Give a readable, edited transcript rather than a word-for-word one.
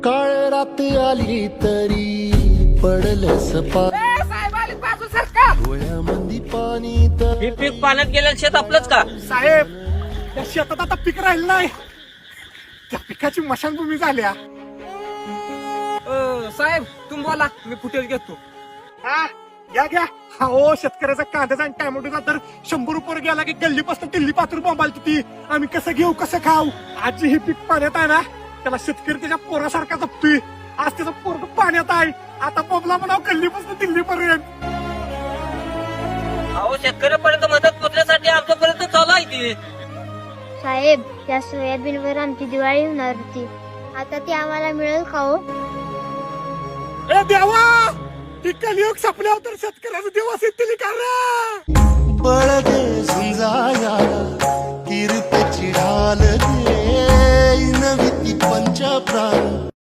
काळ राती आली तरी पडलं सपा साहेब आले बाजू सरका. डोळ्यामंदी पाणी तर हे पीक पाण्यात गेलेलं शेत आपलंच का? साहेब त्या शेतात आता पीक राहिलं नाही, त्या पिकाची मशानभूमी झाल्या. साहेब तुम्ही बोला, मी फुटेज घेतो. हा घ्या. हा ओ शेतकऱ्याचा कांद्याचा आणि टॅमॅटोचा दर 100 रुपये गेला की गल्लीपासून दिल्ली पात्र बोंबालती ती. आम्ही कसं घेऊ कसं खाऊ? आजी हे पीक पाण्यात आहे ना, त्याला शेतकरी त्याच्या पोरासारखा जपतोय. आज त्याचं पोरग पाण्यात आहे, आता बोंबला म्हणाव गल्लीपासून दिल्लीपर्यंत. अहो शेतकऱ्यापर्यंत मदत पोहोचण्यासाठी आमच्यापर्यंत चालू आहे ती. साहेब, त्या सोयाबीनवर आमची दिवाळी होणार होती, आता ती आम्हाला मिळेल का हो? ए देवा, ती कलियुग संपल्यावर तर शेतकऱ्याचा दिवस येतील का रे? बळ दे झुंजाया कीर्तची ढाल दे नवी ती पंच प्राण